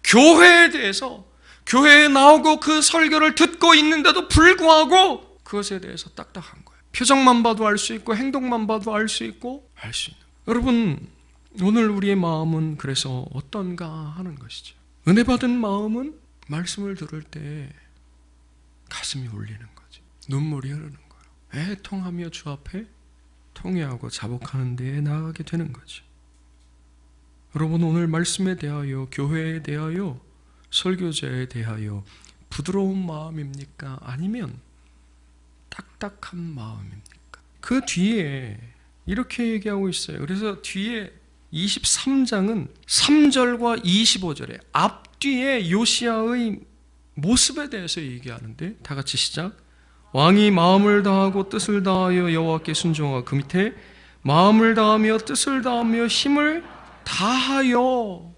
교회에 대해서, 교회에 나오고 그 설교를 듣고 있는데도 불구하고 그것에 대해서 딱딱한 거예요. 표정만 봐도 알 수 있고 행동만 봐도 알 수 있고 알 수 있는. 여러분, 오늘 우리의 마음은 그래서 어떤가 하는 것이죠. 은혜 받은 마음은 말씀을 들을 때 가슴이 울리는 거죠. 눈물이 흐르는 거예요. 애통하며 주 앞에 통회하고 자복하는 데에 나아가게 되는 거죠. 여러분, 오늘 말씀에 대하여, 교회에 대하여, 설교자에 대하여 부드러운 마음입니까? 아니면 딱딱한 마음입니까? 그 뒤에 이렇게 얘기하고 있어요. 그래서 뒤에 23장은 3절과 25절에 앞뒤에 요시야의 모습에 대해서 얘기하는데, 다 같이 시작. 왕이 마음을 다하고 뜻을 다하여 여호와께 순종하고, 그 밑에 마음을 다하며 뜻을 다하며 힘을 다하여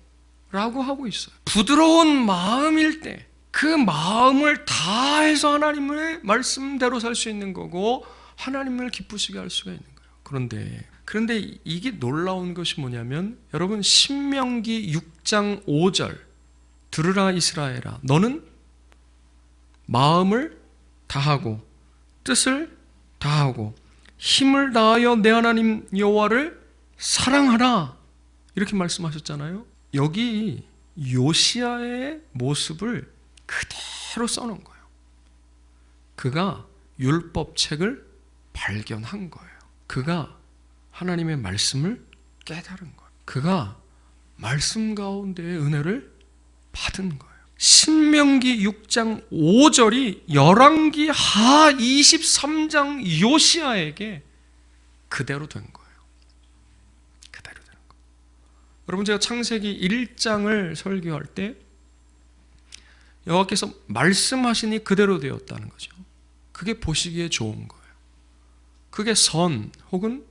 라고 하고 있어요. 부드러운 마음일 때 그 마음을 다해서 하나님의 말씀대로 살 수 있는 거고 하나님을 기쁘시게 할 수가 있는 거예요. 그런데 이게 놀라운 것이 뭐냐면, 여러분, 신명기 6장 5절 들으라 이스라엘아, 너는 마음을 다하고 뜻을 다하고 힘을 다하여 내 하나님 여호와를 사랑하라, 이렇게 말씀하셨잖아요. 여기 요시야의 모습을 그대로 써놓은 거예요. 그가 율법책을 발견한 거예요. 그가 하나님의 말씀을 깨달은 거예요. 그가 말씀 가운데의 은혜를 받은 거예요. 신명기 6장 5절이 열왕기 하 23장 요시야에게 그대로 된 거예요. 그대로 된 거예요. 여러분, 제가 창세기 1장을 설교할 때 여호와께서 말씀하시니 그대로 되었다는 거죠. 그게 보시기에 좋은 거예요. 그게 선 혹은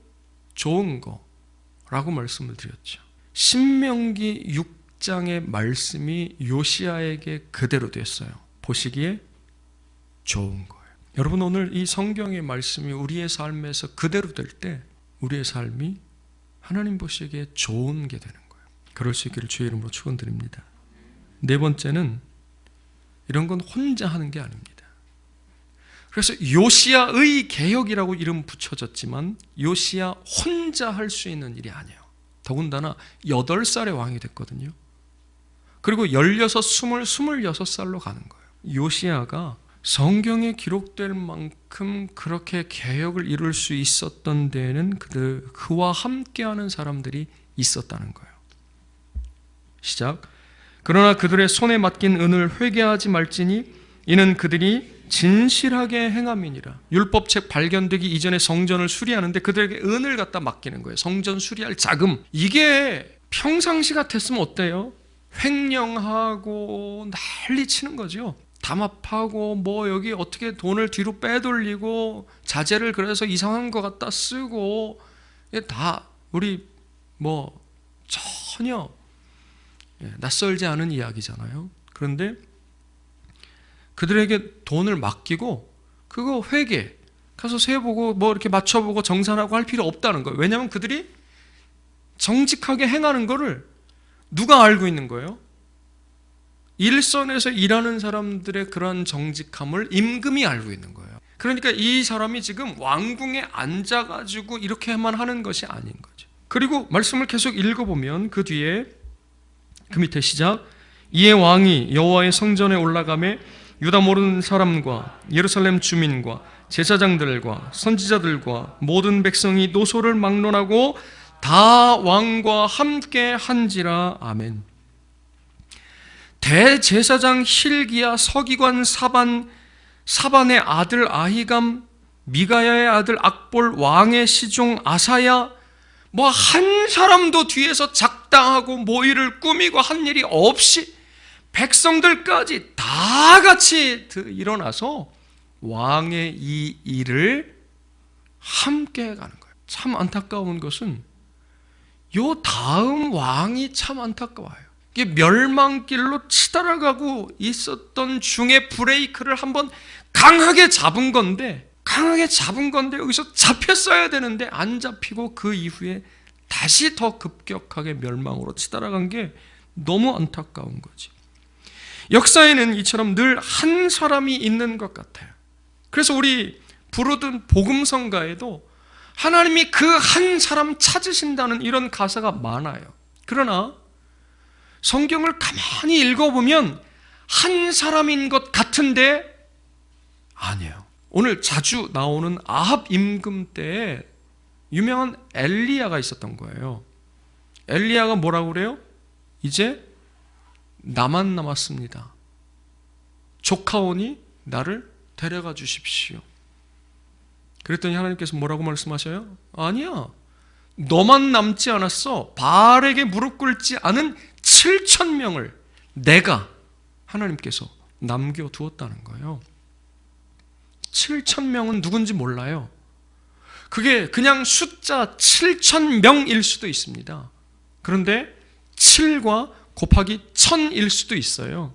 좋은 거라고 말씀을 드렸죠. 신명기 6장의 말씀이 요시야에게 그대로 됐어요. 보시기에 좋은 거예요. 여러분, 오늘 이 성경의 말씀이 우리의 삶에서 그대로 될 때 우리의 삶이 하나님 보시기에 좋은 게 되는 거예요. 그럴 수 있기를 주의 이름으로 축원드립니다. 네 번째는 이런 건 혼자 하는 게 아닙니다. 그래서 요시야의 개혁이라고 이름 붙여졌지만 요시야 혼자 할 수 있는 일이 아니에요. 더군다나 8살에 왕이 됐거든요. 그리고 16, 20, 26살로 가는 거예요. 요시야가 성경에 기록될 만큼 그렇게 개혁을 이룰 수 있었던 데에는 그와 함께하는 사람들이 있었다는 거예요. 시작. 그러나 그들의 손에 맡긴 은을 회개하지 말지니 이는 그들이 진실하게 행함이니라. 율법책 발견되기 이전에 성전을 수리하는데 그들에게 은을 갖다 맡기는 거예요. 성전 수리할 자금. 이게 평상시 같았으면 어때요? 횡령하고 난리 치는 거죠. 담합하고 뭐 여기 어떻게 돈을 뒤로 빼돌리고 자재를 그래서 이상한 거 갖다 쓰고, 다 우리 뭐 전혀 낯설지 않은 이야기잖아요. 그런데 그들에게 돈을 맡기고 그거 회계 가서 세보고 뭐 이렇게 맞춰보고 정산하고 할 필요 없다는 거예요. 왜냐하면 그들이 정직하게 행하는 거를 누가 알고 있는 거예요? 일선에서 일하는 사람들의 그런 정직함을 임금이 알고 있는 거예요. 그러니까 이 사람이 지금 왕궁에 앉아가지고 이렇게만 하는 것이 아닌 거죠. 그리고 말씀을 계속 읽어보면 그 뒤에 그 밑에 시작. 이에 왕이 여호와의 성전에 올라가매 유다 모든 사람과 예루살렘 주민과 제사장들과 선지자들과 모든 백성이 노소를 막론하고 다 왕과 함께 한지라. 아멘. 대제사장 힐기야, 서기관 사반의 아들 아히감, 미가야의 아들 악볼, 왕의 시종 아사야, 뭐 한 사람도 뒤에서 작당하고 모의를 꾸미고 한 일이 없이 백성들까지 다 같이 일어나서 왕의 이 일을 함께 가는 거예요. 참 안타까운 것은 요 다음 왕이 참 안타까워요. 이게 멸망길로 치달아가고 있었던 중에 브레이크를 한번 강하게 잡은 건데 여기서 잡혔어야 되는데 안 잡히고 그 이후에 다시 더 급격하게 멸망으로 치달아간 게 너무 안타까운 거지. 역사에는 이처럼 늘 한 사람이 있는 것 같아요. 그래서 우리 부르던 복음성가에도 하나님이 그 한 사람 찾으신다는 이런 가사가 많아요. 그러나 성경을 가만히 읽어보면 한 사람인 것 같은데 아니에요. 오늘 자주 나오는 아합 임금 때에 유명한 엘리야가 있었던 거예요. 엘리야가 뭐라고 그래요? 이제 나만 남았습니다. 조카오니 나를 데려가 주십시오. 그랬더니 하나님께서 뭐라고 말씀하셔요? 아니야, 너만 남지 않았어. 바알에게 무릎 꿇지 않은 7,000명을 내가 하나님께서 남겨두었다는 거예요. 7,000명은 누군지 몰라요. 그게 그냥 숫자 7,000명일 수도 있습니다. 그런데 7과 곱하기 1000일 수도 있어요.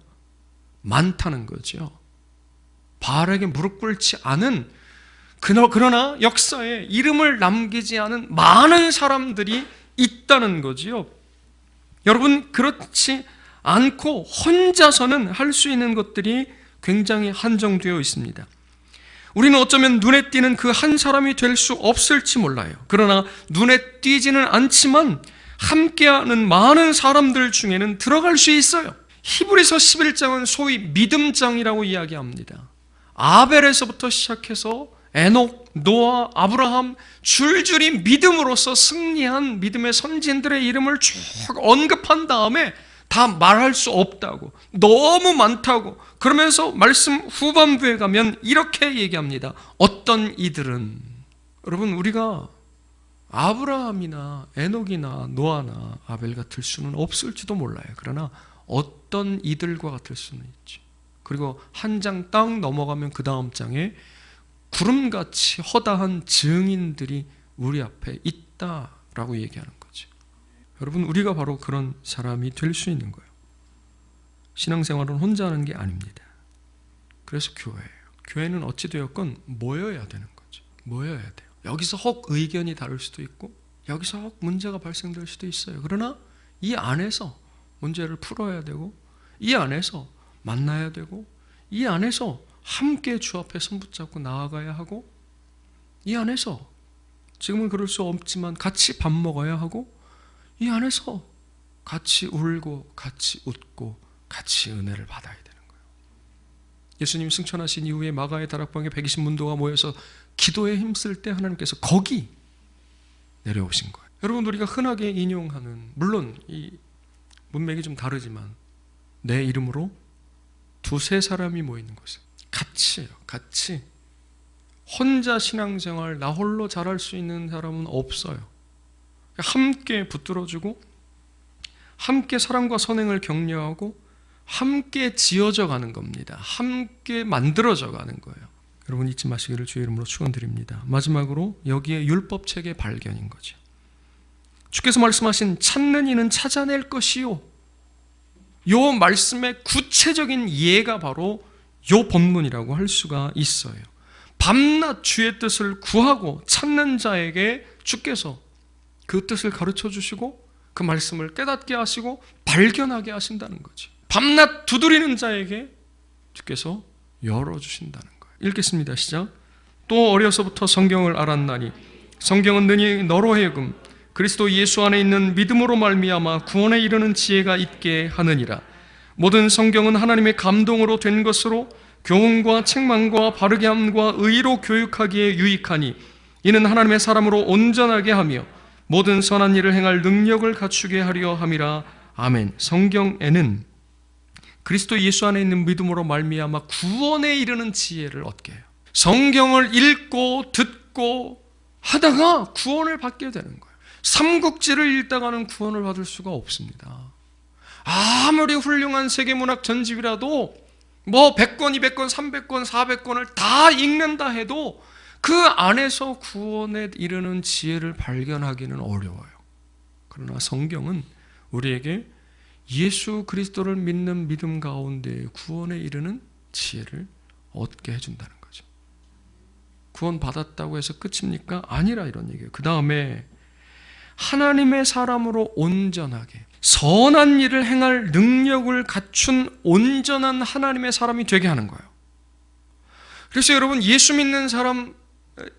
많다는 거죠. 바알에게 무릎 꿇지 않은, 그러나 역사에 이름을 남기지 않은 많은 사람들이 있다는 거지요. 여러분, 그렇지 않고 혼자서는 할 수 있는 것들이 굉장히 한정되어 있습니다. 우리는 어쩌면 눈에 띄는 그 한 사람이 될 수 없을지 몰라요. 그러나 눈에 띄지는 않지만 함께하는 많은 사람들 중에는 들어갈 수 있어요. 히브리서 11장은 소위 믿음장이라고 이야기합니다. 아벨에서부터 시작해서 에녹, 노아, 아브라함 줄줄이 믿음으로써 승리한 믿음의 선진들의 이름을 쭉 언급한 다음에 다 말할 수 없다고, 너무 많다고, 그러면서 말씀 후반부에 가면 이렇게 얘기합니다. 어떤 이들은, 여러분, 우리가 아브라함이나 에녹이나 노아나 아벨 같을 수는 없을지도 몰라요. 그러나 어떤 이들과 같을 수는 있죠. 그리고 한 장 딱 넘어가면 그 다음 장에 구름같이 허다한 증인들이 우리 앞에 있다라고 얘기하는 거죠. 여러분, 우리가 바로 그런 사람이 될 수 있는 거예요. 신앙생활은 혼자 하는 게 아닙니다. 그래서 교회예요. 교회는 어찌되었건 모여야 되는 거죠. 모여야 돼요. 여기서 혹 의견이 다를 수도 있고 여기서 혹 문제가 발생될 수도 있어요. 그러나 이 안에서 문제를 풀어야 되고, 이 안에서 만나야 되고, 이 안에서 함께 주 앞에 손 붙잡고 나아가야 하고, 이 안에서 지금은 그럴 수 없지만 같이 밥 먹어야 하고, 이 안에서 같이 울고 같이 웃고 같이 은혜를 받아야 되는 거예요. 예수님 승천하신 이후에 마가의 다락방에 120문도가 모여서 기도에 힘쓸 때 하나님께서 거기 내려오신 거예요. 여러분, 우리가 흔하게 인용하는, 물론 이 문맥이 좀 다르지만 내 이름으로 두세 사람이 모이는 곳에 같이요. 같이. 혼자 신앙생활 나 홀로 잘할 수 있는 사람은 없어요. 함께 붙들어주고 함께 사랑과 선행을 격려하고 함께 지어져 가는 겁니다. 함께 만들어져 가는 거예요. 여러분, 잊지 마시기를 주의 이름으로 축원드립니다. 마지막으로 여기에 율법책의 발견인 거죠. 주께서 말씀하신 찾는 이는 찾아낼 것이요, 요 말씀의 구체적인 예가 바로 요 본문이라고 할 수가 있어요. 밤낮 주의 뜻을 구하고 찾는 자에게 주께서 그 뜻을 가르쳐 주시고 그 말씀을 깨닫게 하시고 발견하게 하신다는 거죠. 밤낮 두드리는 자에게 주께서 열어주신다는 거예요. 읽겠습니다. 시작. 또 어려서부터 성경을 알았나니 성경은 능히 너로 하여금 그리스도 예수 안에 있는 믿음으로 말미암아 구원에 이르는 지혜가 있게 하느니라. 모든 성경은 하나님의 감동으로 된 것으로 교훈과 책망과 바르게 함과 의로 교육하기에 유익하니 이는 하나님의 사람으로 온전하게 하며 모든 선한 일을 행할 능력을 갖추게 하려 함이라. 아멘. 성경에는 그리스도 예수 안에 있는 믿음으로 말미암아 구원에 이르는 지혜를 얻게 해요. 성경을 읽고 듣고 하다가 구원을 받게 되는 거예요. 삼국지를 읽다가는 구원을 받을 수가 없습니다. 아무리 훌륭한 세계문학 전집이라도 뭐 100권, 200권, 300권, 400권을 다 읽는다 해도 그 안에서 구원에 이르는 지혜를 발견하기는 어려워요. 그러나 성경은 우리에게 예수 그리스도를 믿는 믿음 가운데 구원에 이르는 지혜를 얻게 해준다는 거죠. 구원 받았다고 해서 끝입니까? 아니라 이런 얘기예요. 그 다음에 하나님의 사람으로 온전하게 선한 일을 행할 능력을 갖춘 온전한 하나님의 사람이 되게 하는 거예요. 그래서 여러분, 예수 믿는 사람,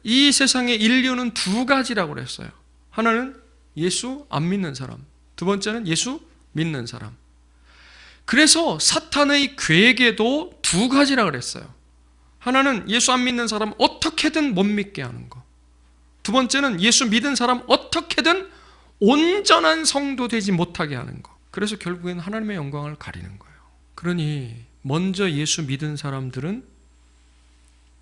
이 세상의 인류는 두 가지라고 그랬어요. 하나는 예수 안 믿는 사람, 두 번째는 예수 믿는 사람. 그래서 사탄의 괴계도 두 가지라고 그랬어요. 하나는 예수 안 믿는 사람 어떻게든 못 믿게 하는 거. 두 번째는 예수 믿은 사람 어떻게든 온전한 성도 되지 못하게 하는 거. 그래서 결국엔 하나님의 영광을 가리는 거예요. 그러니 먼저 예수 믿은 사람들은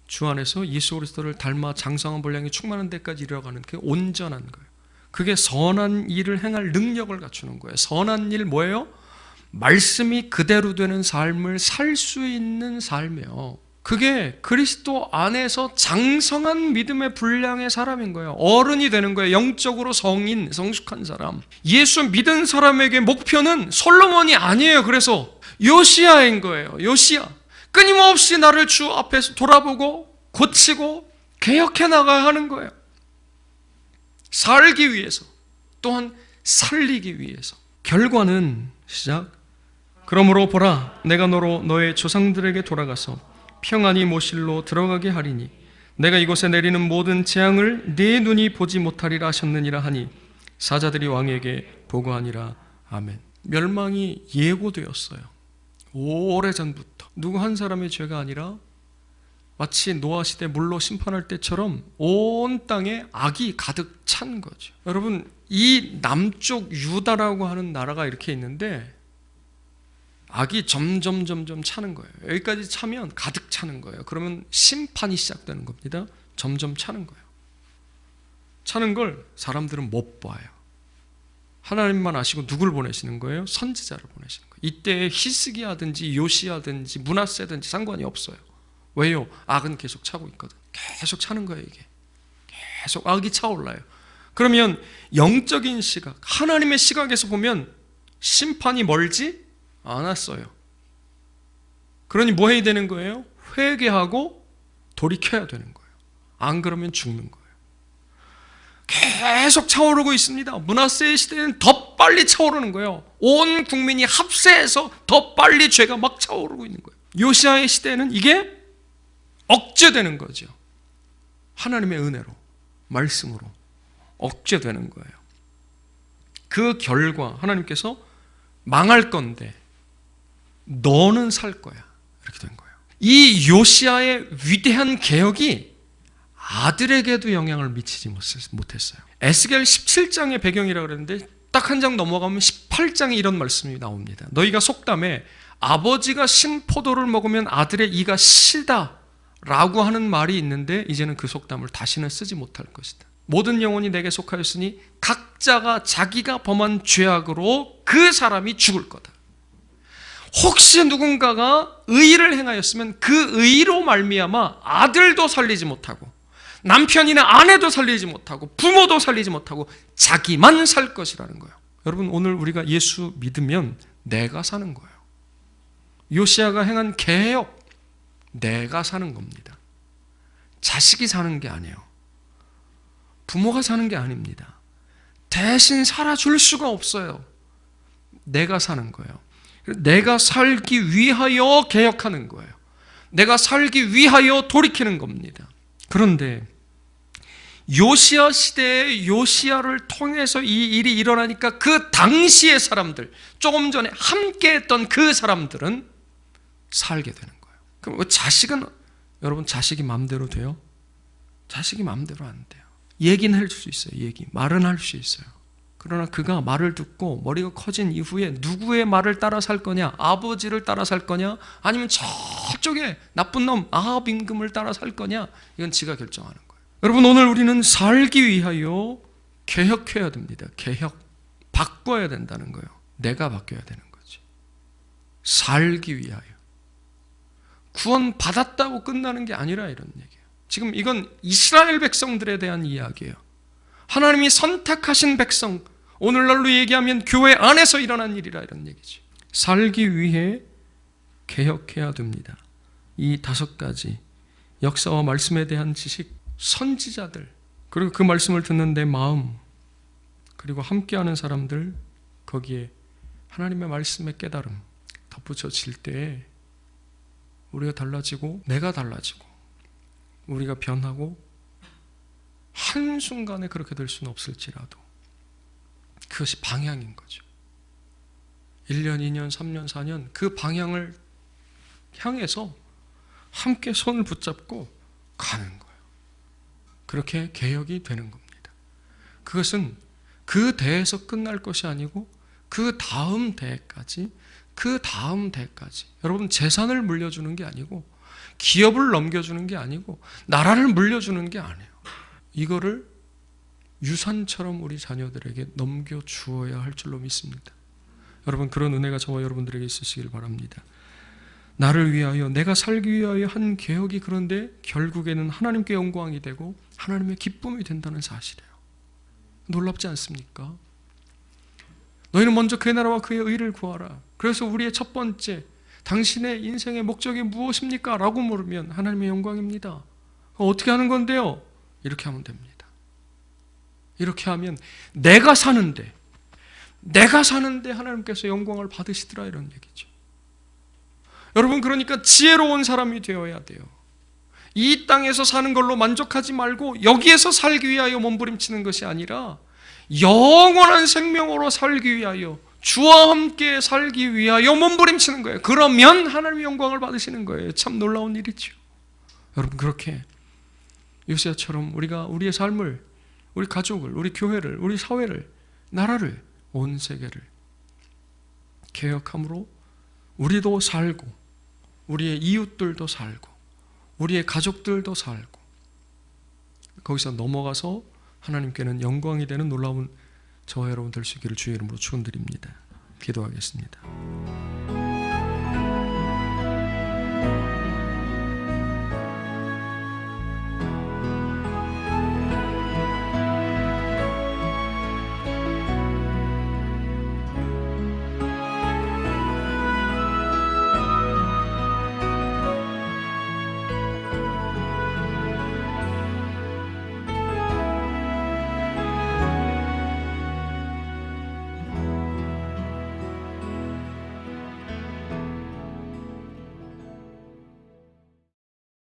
주 안에서 예수 그리스도를 닮아 장성한 분량이 충만한 데까지 이르러가는 게 온전한 거예요. 그게 선한 일을 행할 능력을 갖추는 거예요. 선한 일 뭐예요? 말씀이 그대로 되는 삶을 살 수 있는 삶이에요. 그게 그리스도 안에서 장성한 믿음의 분량의 사람인 거예요. 어른이 되는 거예요. 영적으로 성인, 성숙한 사람. 예수 믿은 사람에게 목표는 솔로몬이 아니에요. 그래서 요시야인 거예요. 요시야. 끊임없이 나를 주 앞에서 돌아보고 고치고 개혁해 나가야 하는 거예요. 살기 위해서, 또한 살리기 위해서. 결과는 시작. 그러므로 보라, 내가 너로 너의 조상들에게 돌아가서 평안히 모실로 들어가게 하리니 내가 이곳에 내리는 모든 재앙을 네 눈이 보지 못하리라 하셨느니라 하니 사자들이 왕에게 보고하니라. 아멘. 멸망이 예고되었어요. 오래전부터. 누구 한 사람의 죄가 아니라 마치 노아 시대 물로 심판할 때처럼 온 땅에 악이 가득 찬 거죠. 여러분, 이 남쪽 유다라고 하는 나라가 이렇게 있는데 악이 점점 차는 거예요. 여기까지 차면 가득 차는 거예요. 그러면 심판이 시작되는 겁니다. 점점 차는 거예요. 차는 걸 사람들은 못 봐요. 하나님만 아시고 누굴 보내시는 거예요? 선지자를 보내시는 거예요. 이때 히스기야든지 요시야든지 므낫세든지 상관이 없어요. 왜요? 악은 계속 차고 있거든. 계속 차는 거예요. 이게 계속 악이 차올라요. 그러면 영적인 시각, 하나님의 시각에서 보면 심판이 멀지 않았어요. 그러니 뭐 해야 되는 거예요? 회개하고 돌이켜야 되는 거예요. 안 그러면 죽는 거예요. 계속 차오르고 있습니다. 므낫세의 시대는 더 빨리 차오르는 거예요. 온 국민이 합세해서 더 빨리 죄가 막 차오르고 있는 거예요. 요시야의 시대는 이게 억제되는 거죠. 하나님의 은혜로, 말씀으로 억제되는 거예요. 그 결과 하나님께서 망할 건데 너는 살 거야, 이렇게 된 거예요. 이 요시야의 위대한 개혁이 아들에게도 영향을 미치지 못했어요. 에스겔 17장의 배경이라고 그랬는데 딱 한 장 넘어가면 18장에 이런 말씀이 나옵니다. 너희가 속담에 아버지가 신 포도를 먹으면 아들의 이가 시다 라고 하는 말이 있는데 이제는 그 속담을 다시는 쓰지 못할 것이다. 모든 영혼이 내게 속하였으니 각자가 자기가 범한 죄악으로 그 사람이 죽을 거다. 혹시 누군가가 의를 행하였으면 그 의로 말미암아 아들도 살리지 못하고 남편이나 아내도 살리지 못하고 부모도 살리지 못하고 자기만 살 것이라는 거예요. 여러분, 오늘 우리가 예수 믿으면 내가 사는 거예요. 요시야가 행한 개혁, 내가 사는 겁니다. 자식이 사는 게 아니에요. 부모가 사는 게 아닙니다. 대신 살아줄 수가 없어요. 내가 사는 거예요. 내가 살기 위하여 개혁하는 거예요. 내가 살기 위하여 돌이키는 겁니다. 그런데 요시야 시대에 요시야를 통해서 이 일이 일어나니까 그 당시의 사람들, 조금 전에 함께했던 그 사람들은 살게 되는 거예요. 그럼 자식은, 여러분, 자식이 마음대로 돼요? 자식이 마음대로 안 돼요. 얘기는 할 수 있어요. 말은 할 수 있어요. 그러나 그가 말을 듣고 머리가 커진 이후에 누구의 말을 따라 살 거냐? 아버지를 따라 살 거냐? 아니면 저쪽에 나쁜 놈 아합 임금을 따라 살 거냐? 이건 지가 결정하는 거예요. 여러분, 오늘 우리는 살기 위하여 개혁해야 됩니다. 개혁. 바꿔야 된다는 거예요. 내가 바뀌어야 되는 거지. 살기 위하여. 구원 받았다고 끝나는 게 아니라 이런 얘기예요. 지금 이건 이스라엘 백성들에 대한 이야기예요. 하나님이 선택하신 백성, 오늘날로 얘기하면 교회 안에서 일어난 일이라 이런 얘기죠. 살기 위해 개혁해야 됩니다. 이 5가지 역사와 말씀에 대한 지식, 선지자들, 그리고 그 말씀을 듣는 내 마음, 그리고 함께하는 사람들, 거기에 하나님의 말씀의 깨달음 덧붙여질 때 우리가 달라지고 내가 달라지고 우리가 변하고 한순간에 그렇게 될 수는 없을지라도 그것이 방향인 거죠. 1년, 2년, 3년, 4년 그 방향을 향해서 함께 손을 붙잡고 가는 거예요. 그렇게 개혁이 되는 겁니다. 그것은 그 대에서 끝날 것이 아니고 그 다음 대까지, 여러분 재산을 물려주는 게 아니고 기업을 넘겨주는 게 아니고 나라를 물려주는 게 아니에요. 이거를 유산처럼 우리 자녀들에게 넘겨주어야 할 줄로 믿습니다. 여러분 그런 은혜가 저와 여러분들에게 있으시길 바랍니다. 나를 위하여, 내가 살기 위하여 한 개혁이 그런데 결국에는 하나님께 영광이 되고 하나님의 기쁨이 된다는 사실이에요. 놀랍지 않습니까? 너희는 먼저 그의 나라와 그의 의를 구하라. 그래서 우리의 첫 번째, 당신의 인생의 목적이 무엇입니까? 라고 물으면 하나님의 영광입니다. 어떻게 하는 건데요? 이렇게 하면 됩니다. 이렇게 하면 내가 사는데 하나님께서 영광을 받으시더라 이런 얘기죠. 여러분 그러니까 지혜로운 사람이 되어야 돼요. 이 땅에서 사는 걸로 만족하지 말고 여기에서 살기 위하여 몸부림치는 것이 아니라 영원한 생명으로 살기 위하여, 주와 함께 살기 위하여 몸부림치는 거예요. 그러면 하나님의 영광을 받으시는 거예요. 참 놀라운 일이죠. 여러분 그렇게 요새처럼 우리가 우리의 삶을, 우리 가족을, 우리 교회를, 우리 사회를, 나라를, 온 세계를 개혁함으로 우리도 살고 우리의 이웃들도 살고 우리의 가족들도 살고 거기서 넘어가서 하나님께는 영광이 되는 놀라운 저와 여러분 될 수 있기를 주의 이름으로 축원드립니다. 기도하겠습니다.